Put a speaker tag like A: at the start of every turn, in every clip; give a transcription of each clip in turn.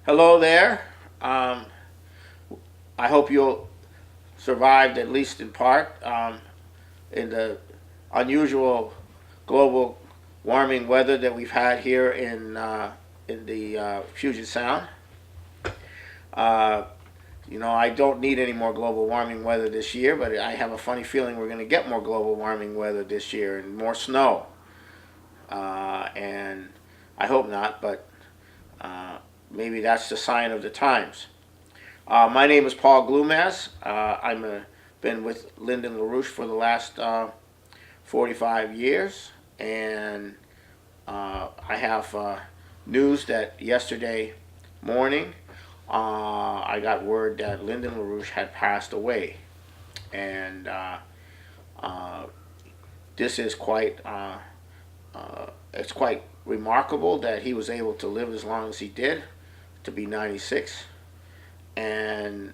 A: Hello there. I hope you'll survived at least in part in the unusual global warming weather that we've had here in the Puget Sound. Uh, I don't need any more global warming weather this year, but I have a funny feeling we're going to get more global warming weather this year and more snow. And I hope not, but maybe that's the sign of the times. My name is Paul Glumaz. Been with Lyndon LaRouche for the last 45 years, and I have news that yesterday morning I got word that Lyndon LaRouche had passed away, and this is it's quite remarkable that he was able to live as long as he did, to be 96. And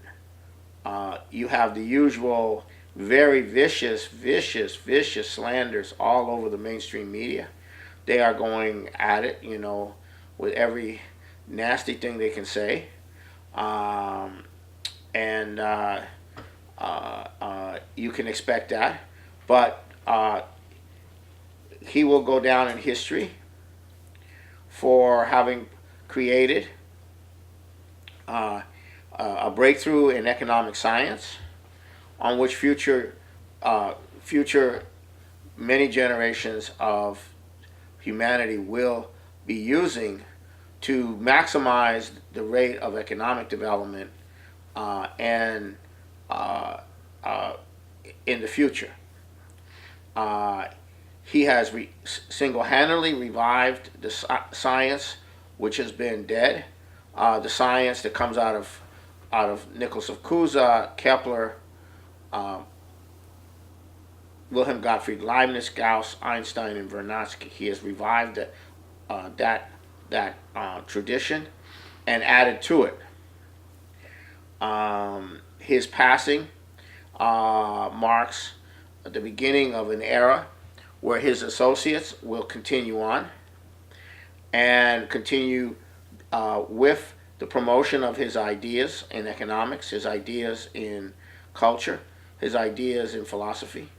A: you have the usual very vicious slanders all over the mainstream media. They are going at it, with every nasty thing they can say. And you can expect that. But he will go down in history for having created a breakthrough in economic science, on which future many generations of humanity will be using to maximize the rate of economic development and in the future. He has single-handedly revived the science which has been dead, the science that comes out of Nicholas of Cusa, Kepler, Wilhelm Gottfried Leibniz, Gauss, Einstein, and Vernadsky. He has revived that tradition and added to it. His passing marks the beginning of an era where his associates will continue on and continue with the promotion of his ideas in economics, his ideas in culture, his ideas in philosophy.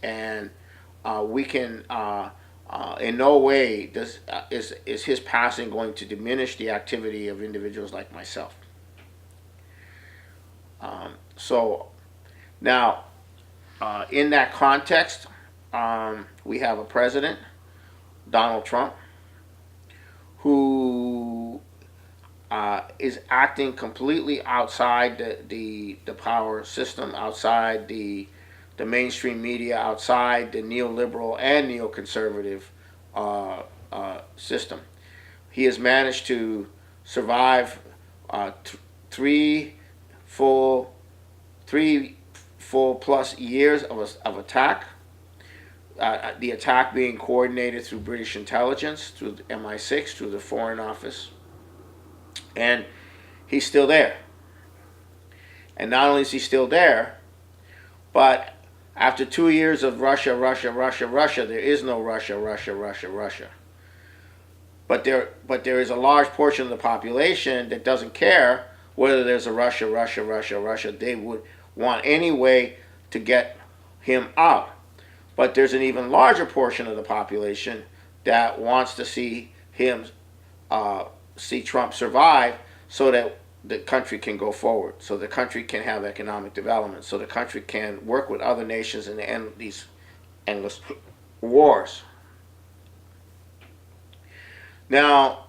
A: And we can, in no way is his passing going to diminish the activity of individuals like myself. So now, in that context, we have a president, Donald Trump, who is acting completely outside the power system, outside the mainstream media, outside the neoliberal and neoconservative system. He has managed to survive three full plus years of attack. The attack being coordinated through British intelligence, through the MI6, through the Foreign Office. And he's still there. And not only is he still there, but after 2 years of Russia, there is no Russia. But there is a large portion of the population that doesn't care whether there's a Russia. They would want any way to get him out. But there's an even larger portion of the population that wants to see Trump survive, so that the country can go forward, so the country can have economic development, so the country can work with other nations and end these endless wars. Now,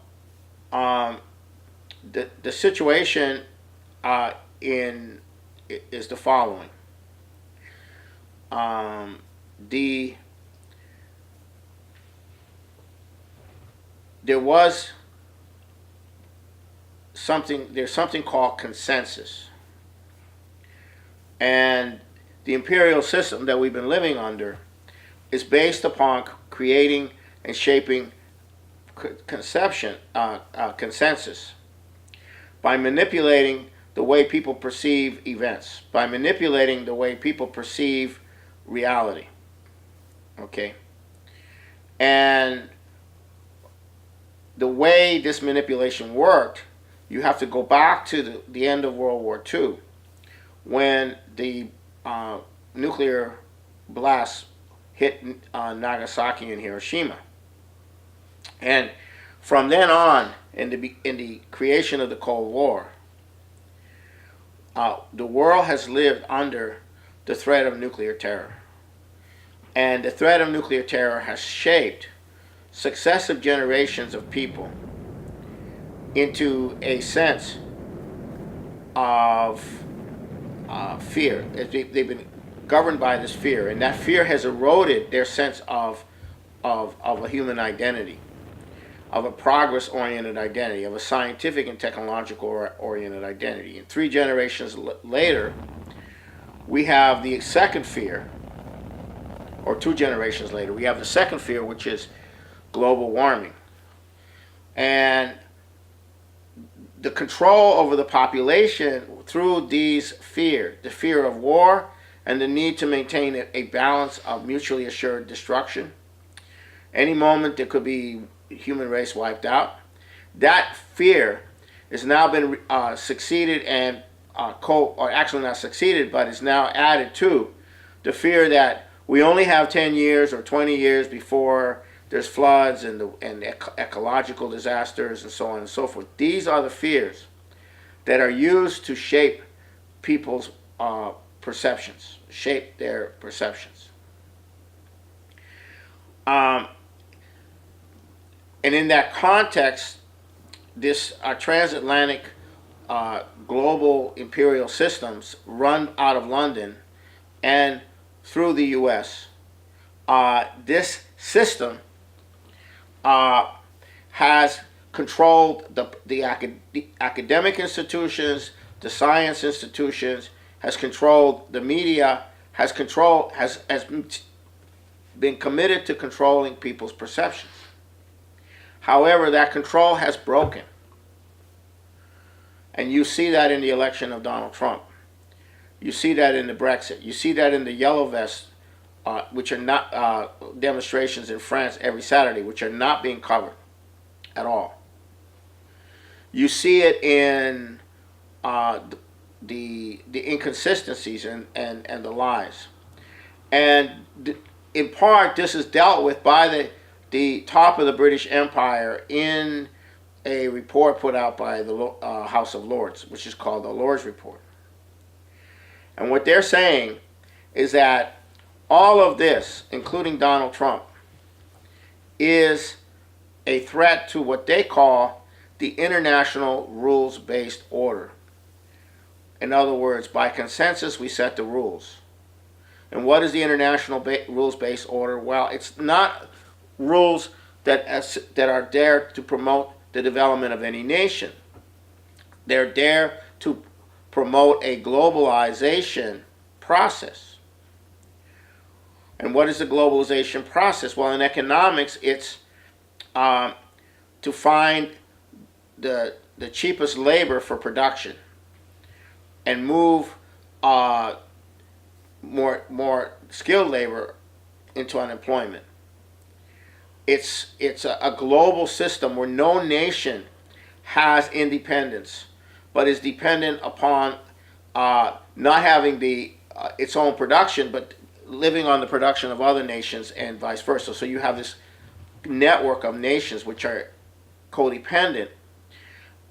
A: the situation is the following. There's something called consensus. And the imperial system that we've been living under is based upon creating and shaping consensus by manipulating the way people perceive events, by manipulating the way people perceive reality. Okay? And the way this manipulation worked you have to go back to the end of World War II, when the nuclear blast hit Nagasaki and Hiroshima. And from then on, in the creation of the Cold War, the world has lived under the threat of nuclear terror. And the threat of nuclear terror has shaped successive generations of people into a sense of fear. They've been governed by this fear, and that fear has eroded their sense of a human identity, of a progress-oriented identity, of a scientific and technological-oriented identity. And 3 generations later, we have the second fear, or 2 generations later, we have the second fear, which is global warming. And the control over the population through these fear, the fear of war and the need to maintain a balance of mutually assured destruction. Any moment there could be human race wiped out. That fear has now been succeeded and or actually not succeeded, but is now added to the fear that we only have 10 years or 20 years before there's floods and ecological disasters and so on and so forth. These are the fears that are used to shape people's perceptions, shape their perceptions. And in that context, this transatlantic global imperial systems run out of London and through the U.S. This system has controlled the academic institutions, the science institutions, has controlled the media, has been committed to controlling people's perceptions. However, that control has broken. And you see that in the election of Donald Trump. You see that in the Brexit. You see that in the Yellow Vests, which are not demonstrations in France every Saturday, which are not being covered at all. You see it in the inconsistencies and the lies. And in part, this is dealt with by the top of the British Empire in a report put out by the House of Lords, which is called the Lords Report. And what they're saying is that all of this, including Donald Trump, is a threat to what they call the international rules-based order. In other words, by consensus, we set the rules. And what is the international rules-based order? Well, it's not rules that are there to promote the development of any nation. They're there to promote a globalization process. And what is the globalization process? Well, in economics, it's to find the cheapest labor for production and move more skilled labor into unemployment. It's a global system where no nation has independence, but is dependent upon not having its own production, but living on the production of other nations and vice versa. So you have this network of nations which are codependent,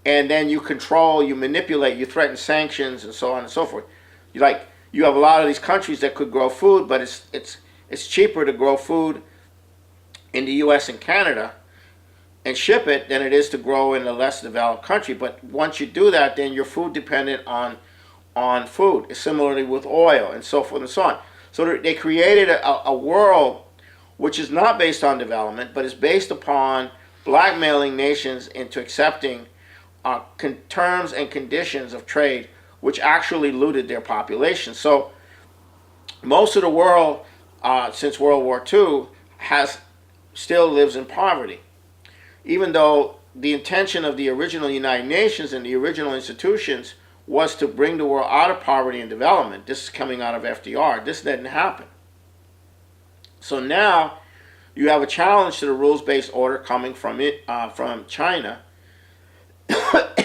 A: and then you control, you manipulate, you threaten sanctions, and so on and so forth. You have a lot of these countries that could grow food, but it's cheaper to grow food in the U.S. and Canada and ship it than it is to grow in a less developed country. But once you do that, then you're food dependent on food. Similarly with oil and so forth and so on. So they created a world which is not based on development, but is based upon blackmailing nations into accepting terms and conditions of trade which actually looted their population. So most of the world since World War II still lives in poverty. Even though the intention of the original United Nations and the original institutions was to bring the world out of poverty and development. This is coming out of FDR. This didn't happen. So now you have a challenge to the rules-based order coming from China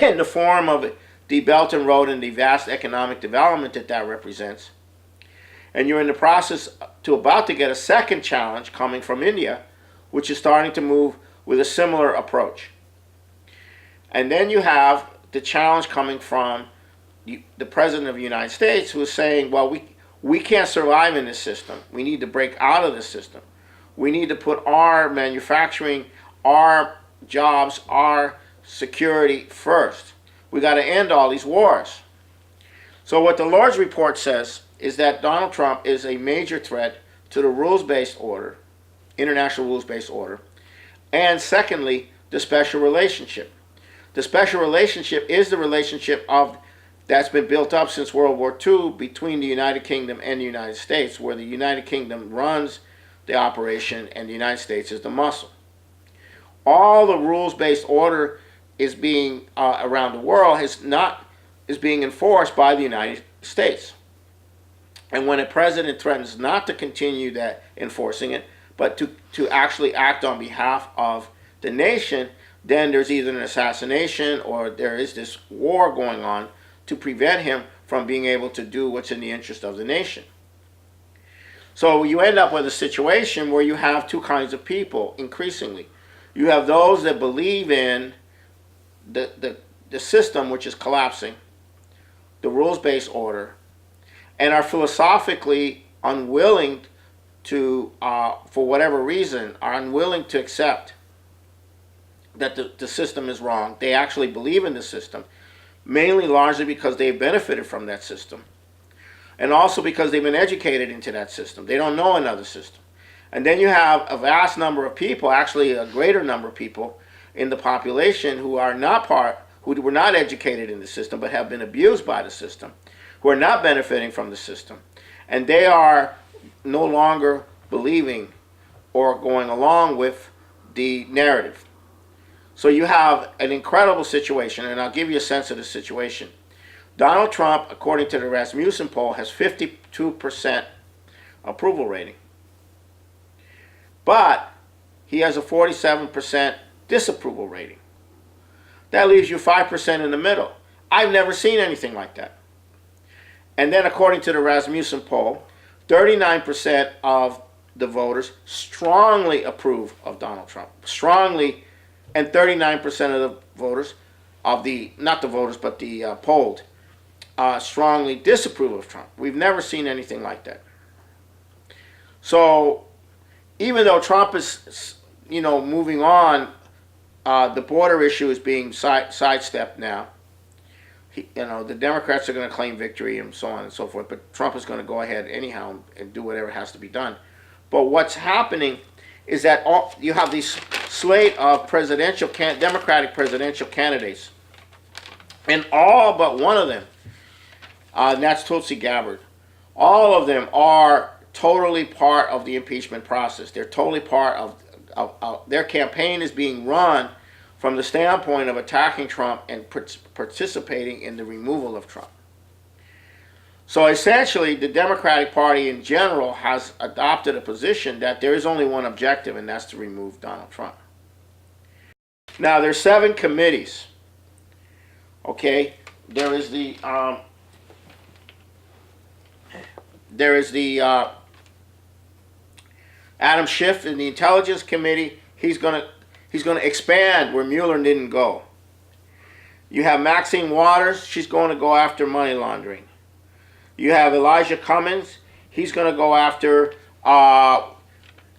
A: in the form of the Belt and Road and the vast economic development that that represents. And you're in the process to about to get a second challenge coming from India, which is starting to move with a similar approach. And then you have the challenge coming from the President of the United States, who is saying, well, we can't survive in this system. We need to break out of this system. We need to put our manufacturing, our jobs, our security first. We got to end all these wars. So what the LaRouche report says is that Donald Trump is a major threat to the rules-based order, international rules-based order, and secondly, the special relationship. The special relationship is the relationship that's been built up since World War II between the United Kingdom and the United States, where the United Kingdom runs the operation and the United States is the muscle. All the rules-based order is being around the world is being enforced by the United States. And when a president threatens not to continue that enforcing it, but to actually act on behalf of the nation, then there's either an assassination or there is this war going on to prevent him from being able to do what's in the interest of the nation. So you end up with a situation where you have two kinds of people increasingly. You have those that believe in the system which is collapsing, the rules-based order, and are philosophically unwilling to, for whatever reason, are unwilling to accept that the system is wrong. They actually believe in the system, mainly largely because they've benefited from that system, and also because they've been educated into that system. They don't know another system. And then you have a vast number of people, actually a greater number of people in the population who are not who were not educated in the system but have been abused by the system, who are not benefiting from the system, and they are no longer believing or going along with the narrative. So you have an incredible situation, and I'll give you a sense of the situation. Donald Trump, according to the Rasmussen poll, has 52% approval rating. But he has a 47% disapproval rating. That leaves you 5% in the middle. I've never seen anything like that. And then according to the Rasmussen poll, 39% of the voters strongly approve of Donald Trump. Strongly, and 39% of the voters, not the voters, but the polled, strongly disapprove of Trump. We've never seen anything like that. So even though Trump is, moving on, the border issue is being sidestepped now. The Democrats are going to claim victory and so on and so forth, but Trump is going to go ahead anyhow and do whatever has to be done. But what's happening is that you have these slate of Democratic presidential candidates, and all but one of them, and that's Tulsi Gabbard, all of them are totally part of the impeachment process. They're totally part of their campaign is being run from the standpoint of attacking Trump and participating in the removal of Trump. So essentially, the Democratic Party in general has adopted a position that there is only one objective, and that's to remove Donald Trump. Now, there's 7 committees. Okay, there is the Adam Schiff in the Intelligence Committee. He's going to expand where Mueller didn't go. You have Maxine Waters. She's going to go after money laundering. You have Elijah Cummings. He's going to go after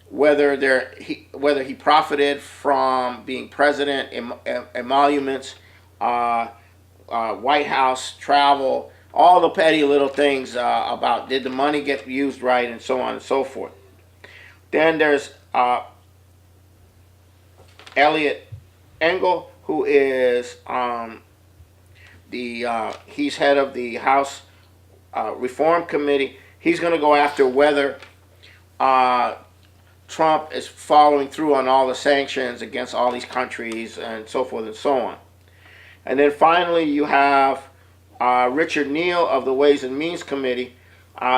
A: whether he profited from being president, emoluments, White House travel, all the petty little things about did the money get used right, and so on and so forth. Then there's Elliot Engel, who is he's head of the House Reform Committee. He's going to go after whether Trump is following through on all the sanctions against all these countries and so forth and so on. And then finally you have Richard Neal of the Ways and Means Committee.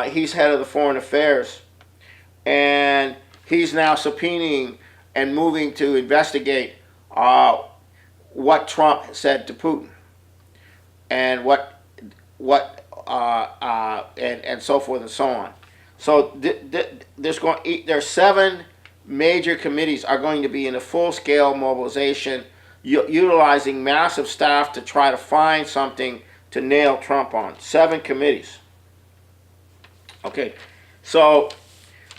A: He's head of the Foreign Affairs, and he's now subpoenaing and moving to investigate what Trump said to Putin, and and so forth and so on. So there's 7 major committees are going to be in a full-scale mobilization, utilizing massive staff to try to find something to nail Trump on. 7 committees. Okay, so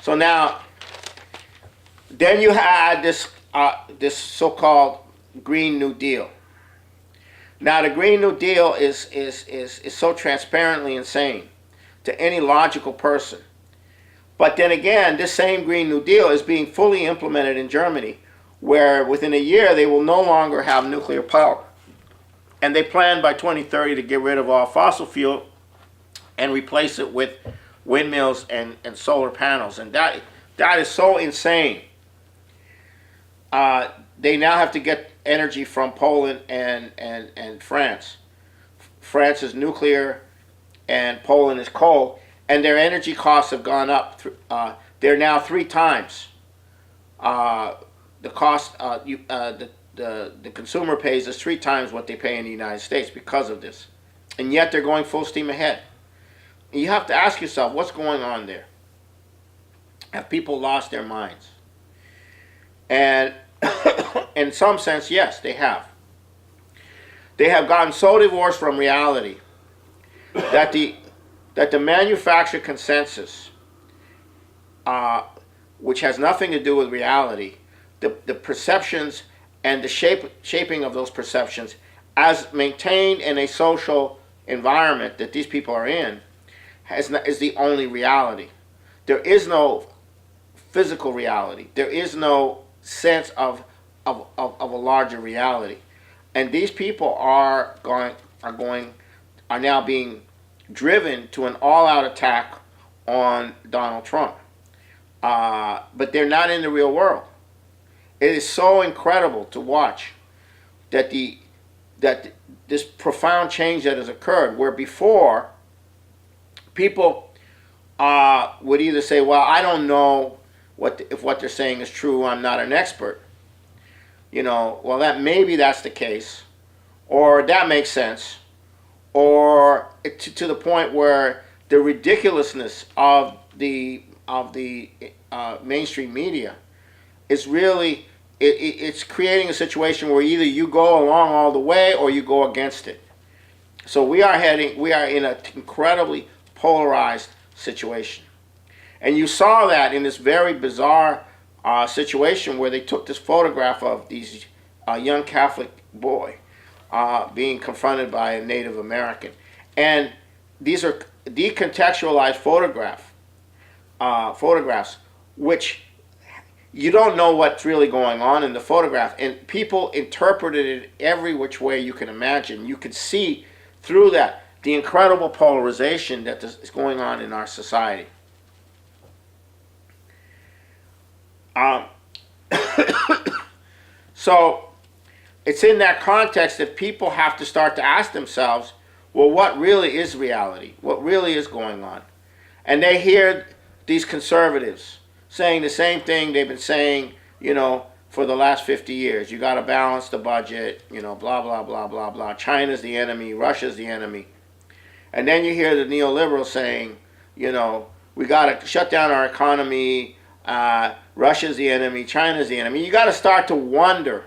A: now, then you had this so-called Green New Deal. Now, the Green New Deal is so transparently insane to any logical person. But then again, this same Green New Deal is being fully implemented in Germany, where within a year they will no longer have nuclear power. And they plan by 2030 to get rid of all fossil fuel and replace it with windmills and solar panels. And that is so insane. They now have to get energy from Poland and France. France is nuclear and Poland is coal. And their energy costs have gone up. They're now 3 times the cost. The consumer pays is 3 times what they pay in the United States because of this, and yet they're going full steam ahead. And you have to ask yourself, what's going on there? Have people lost their minds? And in some sense, yes, they have. They have gotten so divorced from reality that the manufactured consensus, which has nothing to do with reality, the perceptions and the shaping of those perceptions as maintained in a social environment that these people are in, is the only reality. There is no physical reality. There is no sense of a larger reality. And these people are now being driven to an all-out attack on Donald Trump. But they're not in the real world. It is so incredible to watch that this profound change that has occurred, where before people would either say, well, I don't know if what they're saying is true, I'm not an expert. Well, maybe that's the case, or that makes sense, or to the point where the ridiculousness of the mainstream media is really, it's creating a situation where either you go along all the way or you go against it. So we are in an incredibly polarized situation. And you saw that in this very bizarre situation where they took this photograph of these young Catholic boy being confronted by a Native American. And these are decontextualized photographs, which you don't know what's really going on in the photograph. And people interpreted it every which way you can imagine. You could see through that the incredible polarization that is going on in our society. So it's in that context that people have to start to ask themselves, well, what really is reality? What really is going on? And they hear these conservatives saying the same thing they've been saying, for the last 50 years. You got to balance the budget, blah, blah, blah, blah, blah. China's the enemy, Russia's the enemy. And then you hear the neoliberals saying, we got to shut down our economy, Russia's the enemy, China's the enemy. You got to start to wonder,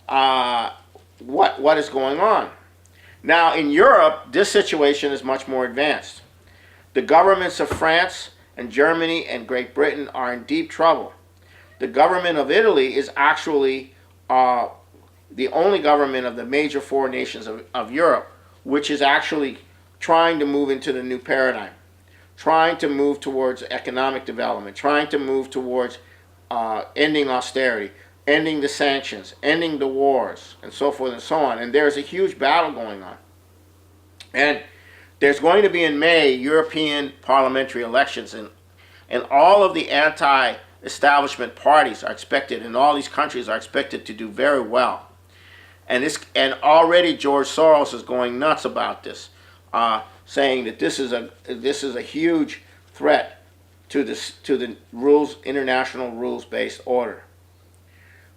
A: what is going on. Now, in Europe, this situation is much more advanced. The governments of France and Germany and Great Britain are in deep trouble. The government of Italy is actually the only government of the major 4 nations of Europe which is actually trying to move into the new paradigm, trying to move towards economic development, trying to move towards ending austerity, ending the sanctions, ending the wars, and so forth and so on. And there's a huge battle going on. And there's going to be in May European parliamentary elections, and all of the anti-establishment parties are expected, in all these countries are expected to do very well. And already George Soros is going nuts about this, saying that this is a huge threat to the international rules-based order.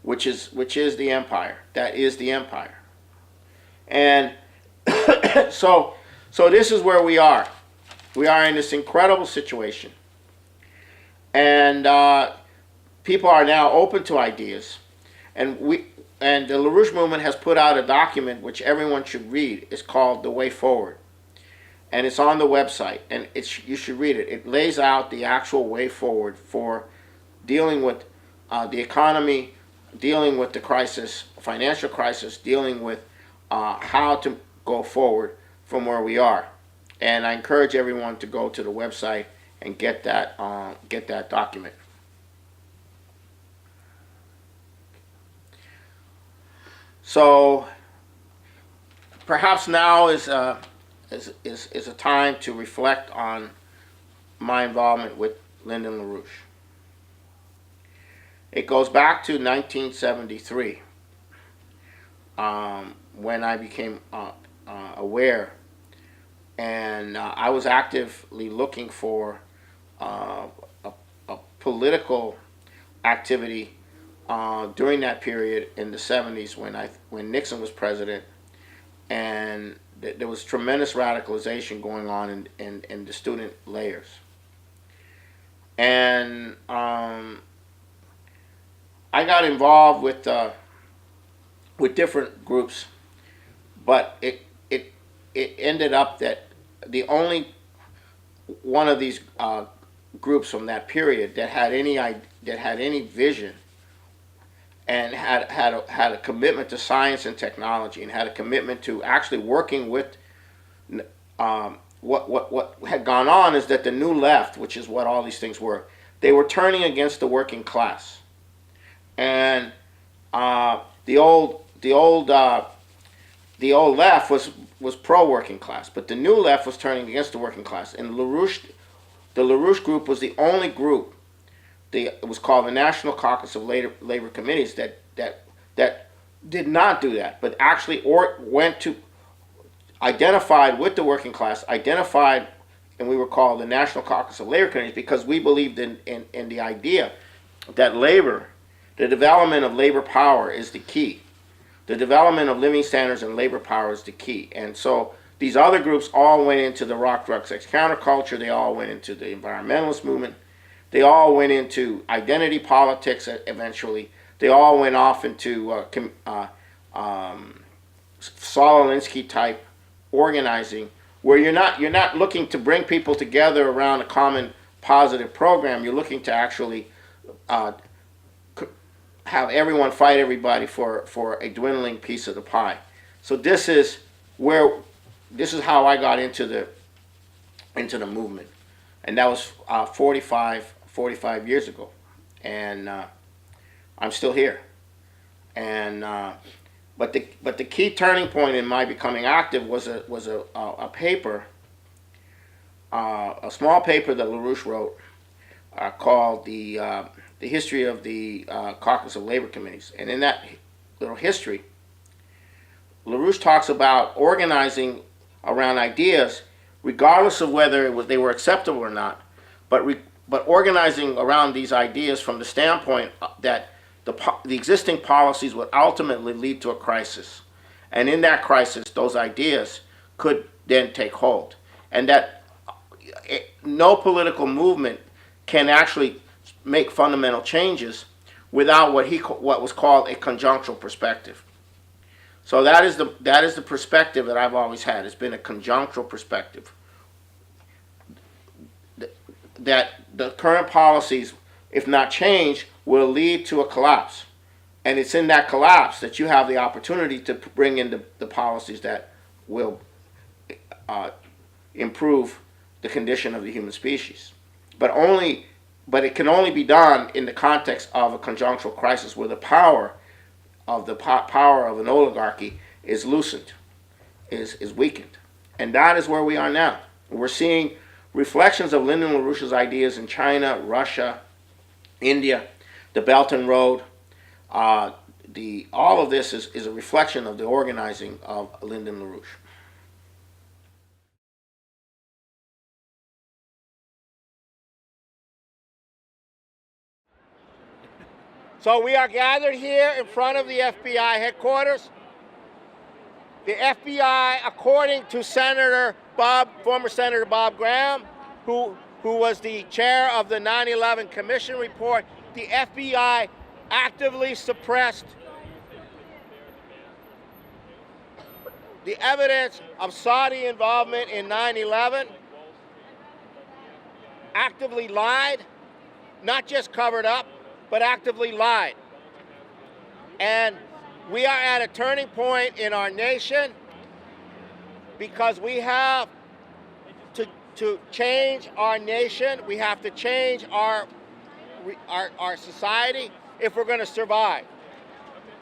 A: which is the empire. That is the empire. And so this is where we are. We are in this incredible situation, and people are now open to ideas, and the LaRouche movement has put out a document which everyone should read. It's called The Way Forward, and it's on the website, and you should read it. It lays out the actual way forward for dealing with the economy, dealing with the crisis, financial crisis, dealing with how to go forward from where we are. And I encourage everyone to go to the website and get that document. So perhaps now is a time to reflect on my involvement with Lyndon LaRouche. It goes back to 1973 when I became aware, and I was actively looking for a political activity during that period in the 70s when Nixon was president, and there was tremendous radicalization going on in the student layers. And I got involved with different groups, but it ended up that the only one of these groups from that period that had any vision and had a commitment to science and technology, and had a commitment to actually working with what had gone on is that the New Left, which is what all these things were, they were turning against the working class, and the old left was pro-working class, but the New Left was turning against the working class. And the LaRouche group was the only group. It was called the National Caucus of Labor Committees that did not do that, but actually went to identified with the working class, and we were called the National Caucus of Labor Committees because we believed in the idea that the development of labor power is the key. The development of living standards and labor power is the key. And so these other groups all went into the rock, drug, sex counterculture. They all went into the environmentalist movement. They all went into identity politics eventually. They all went off into Saul Alinsky type organizing, where you're not looking to bring people together around a common positive program. You're looking to actually have everyone fight everybody for a dwindling piece of the pie. So this is how I got into the movement, and that was 45 years ago, and I'm still here. And but the key turning point in my becoming active was a paper, a small paper that LaRouche wrote called the History of the Caucus of Labor Committees. And in that little history, LaRouche talks about organizing around ideas, regardless of whether they were acceptable or not, but organizing around these ideas from the standpoint that the existing policies would ultimately lead to a crisis. And in that crisis, those ideas could then take hold. And that no political movement can actually make fundamental changes without what was called a conjunctural perspective. So that is the perspective that I've always had. It's been a conjunctural perspective. That the current policies, if not changed, will lead to a collapse. And it's in that collapse that you have the opportunity to bring in the policies that will improve the condition of the human species. But it can only be done in the context of a conjunctural crisis where the power of an oligarchy is loosened, is weakened. And that is where we are now. We're seeing reflections of Lyndon LaRouche's ideas in China, Russia, India, the Belt and Road. All of this is a reflection of the organizing of Lyndon LaRouche. So we are gathered here in front of the FBI headquarters. The FBI, according to former Senator Bob Graham, who was the chair of the 9/11 Commission report, the FBI actively suppressed the evidence of Saudi involvement in 9/11, actively lied, not just covered up, but actively lied. And we are at a turning point in our nation because we have to change our nation. We have to change our society if we're going to survive.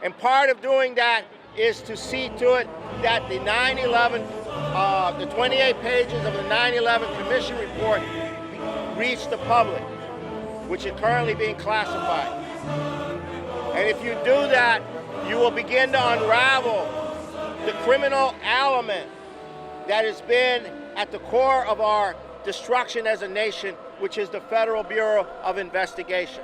A: And part of doing that is to see to it that the 9/11, the 28 pages of the 9/11 Commission report reach the public, which is currently being classified. And if you do that, you will begin to unravel the criminal element that has been at the core of our destruction as a nation, which is the Federal Bureau of Investigation.